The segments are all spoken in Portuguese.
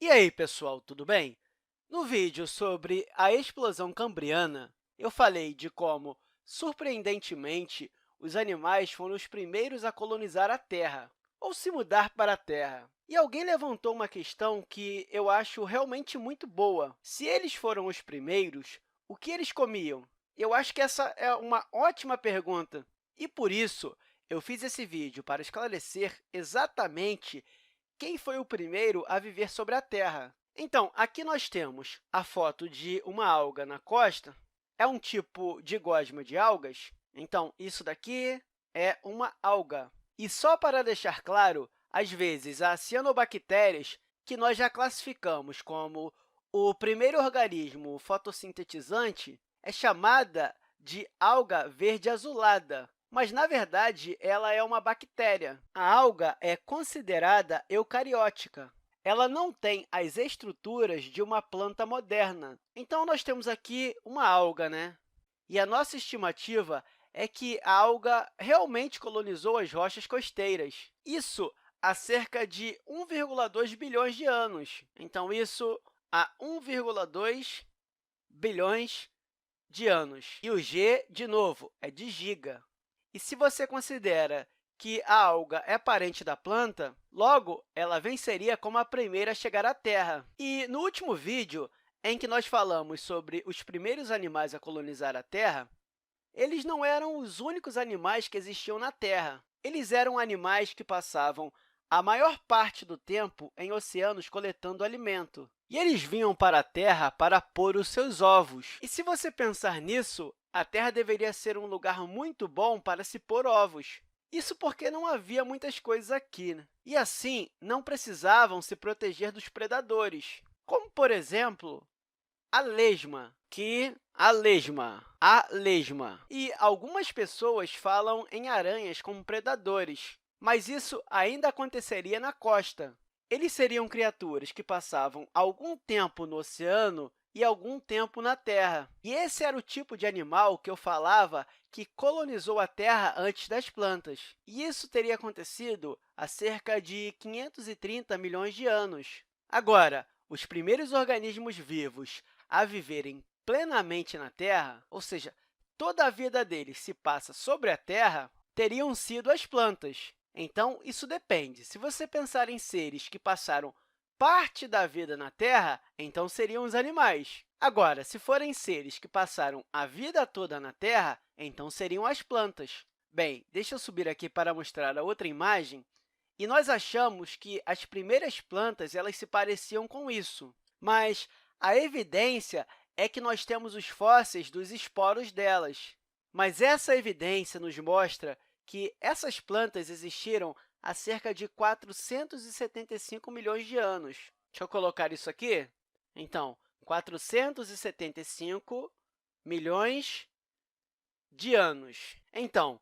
E aí, pessoal, tudo bem? No vídeo sobre a explosão cambriana, eu falei de como, surpreendentemente, os animais foram os primeiros a colonizar a Terra, ou se mudar para a Terra. E alguém levantou uma questão que eu acho realmente muito boa. Se eles foram os primeiros, o que eles comiam? Eu acho que essa é uma ótima pergunta. E, por isso, eu fiz esse vídeo para esclarecer exatamente quem foi o primeiro a viver sobre a Terra. Então, aqui nós temos a foto de uma alga na costa. É um tipo de gosma de algas. Então, isso daqui é uma alga. E só para deixar claro, às vezes, as cianobactérias, que nós já classificamos como o primeiro organismo fotossintetizante, é chamada de alga verde-azulada, mas, na verdade, ela é uma bactéria. A alga é considerada eucariótica. Ela não tem as estruturas de uma planta moderna. Então, nós temos aqui uma alga, né? E a nossa estimativa é que a alga realmente colonizou as rochas costeiras. Isso há cerca de 1,2 bilhões de anos. Então, isso há 1,2 bilhões de anos. E o G, de novo, é de giga. E se você considera que a alga é parente da planta, logo, ela venceria como a primeira a chegar à Terra. E no último vídeo, em que nós falamos sobre os primeiros animais a colonizar a Terra, eles não eram os únicos animais que existiam na Terra. Eles eram animais que passavam a maior parte do tempo em oceanos coletando alimento. E eles vinham para a Terra para pôr os seus ovos. E se você pensar nisso, a Terra deveria ser um lugar muito bom para se pôr ovos. Isso porque não havia muitas coisas aqui, né? E, assim, não precisavam se proteger dos predadores, como, por exemplo, a lesma. E algumas pessoas falam em aranhas como predadores, mas isso ainda aconteceria na costa. Eles seriam criaturas que passavam algum tempo no oceano e algum tempo na terra. E esse era o tipo de animal que eu falava que colonizou a Terra antes das plantas. E isso teria acontecido há cerca de 530 milhões de anos. Agora, os primeiros organismos vivos a viverem plenamente na Terra, ou seja, toda a vida deles se passa sobre a Terra, teriam sido as plantas. Então, isso depende. Se você pensar em seres que passaram parte da vida na Terra, então seriam os animais. Agora, se forem seres que passaram a vida toda na Terra, então seriam as plantas. Bem, deixa eu subir aqui para mostrar a outra imagem. E nós achamos que as primeiras plantas elas se pareciam com isso, mas a evidência é que nós temos os fósseis dos esporos delas. Mas essa evidência nos mostra que essas plantas existiram há cerca de 475 milhões de anos. Deixa eu colocar isso aqui. Então, 475 milhões de anos. Então,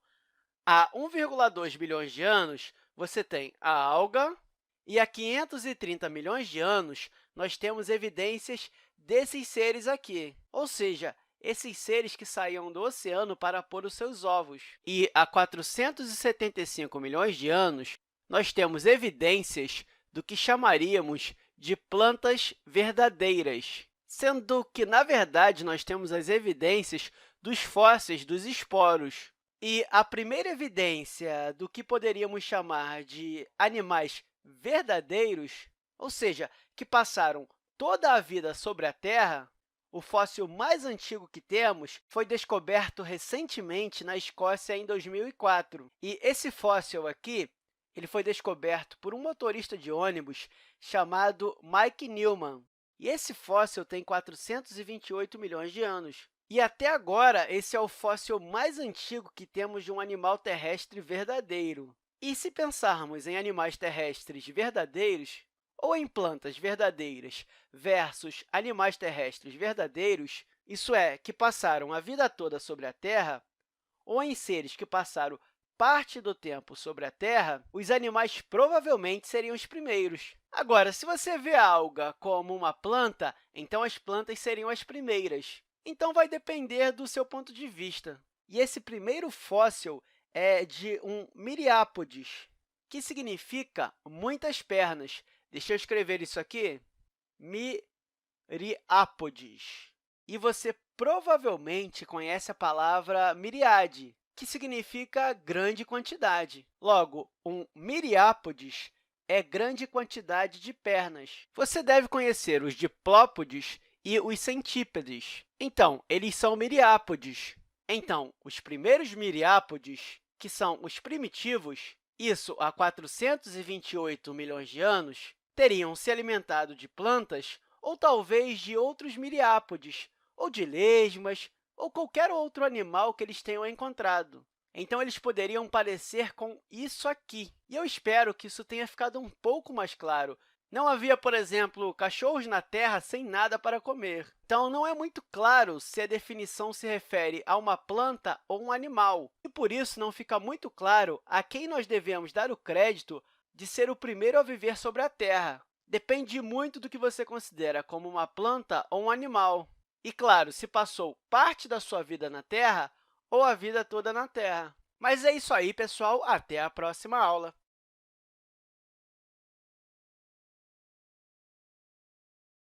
há 1,2 bilhões de anos, você tem a alga, e há 530 milhões de anos, nós temos evidências desses seres aqui, ou seja, esses seres que saíam do oceano para pôr os seus ovos. E há 475 milhões de anos, nós temos evidências do que chamaríamos de plantas verdadeiras, sendo que, na verdade, nós temos as evidências dos fósseis dos esporos. E a primeira evidência do que poderíamos chamar de animais verdadeiros, ou seja, que passaram toda a vida sobre a Terra, o fóssil mais antigo que temos foi descoberto recentemente na Escócia em 2004. E esse fóssil aqui ele foi descoberto por um motorista de ônibus chamado Mike Newman. E esse fóssil tem 428 milhões de anos. E, até agora, esse é o fóssil mais antigo que temos de um animal terrestre verdadeiro. E, se pensarmos em animais terrestres verdadeiros, ou em plantas verdadeiras versus animais terrestres verdadeiros, isso é, que passaram a vida toda sobre a Terra, ou em seres que passaram parte do tempo sobre a Terra, os animais provavelmente seriam os primeiros. Agora, se você vê a alga como uma planta, então as plantas seriam as primeiras. Então, vai depender do seu ponto de vista. E esse primeiro fóssil é de um Myriapods, que significa muitas pernas. Deixa eu escrever isso aqui. miriápodes. E você provavelmente conhece a palavra miríade, que significa grande quantidade. Logo, um miriápodes é grande quantidade de pernas. Você deve conhecer os diplópodes e os centípedes. Então, eles são miriápodes. Então, os primeiros miriápodes, que são os primitivos, isso há 428 milhões de anos, teriam se alimentado de plantas ou talvez de outros miriápodes, ou de lesmas, ou qualquer outro animal que eles tenham encontrado. Então, eles poderiam parecer com isso aqui. E eu espero que isso tenha ficado um pouco mais claro. Não havia, por exemplo, cachorros na Terra sem nada para comer. Então, não é muito claro se a definição se refere a uma planta ou um animal. E, por isso, não fica muito claro a quem nós devemos dar o crédito de ser o primeiro a viver sobre a Terra. Depende muito do que você considera como uma planta ou um animal. E, claro, se passou parte da sua vida na Terra ou a vida toda na Terra. Mas é isso aí, pessoal. Até a próxima aula!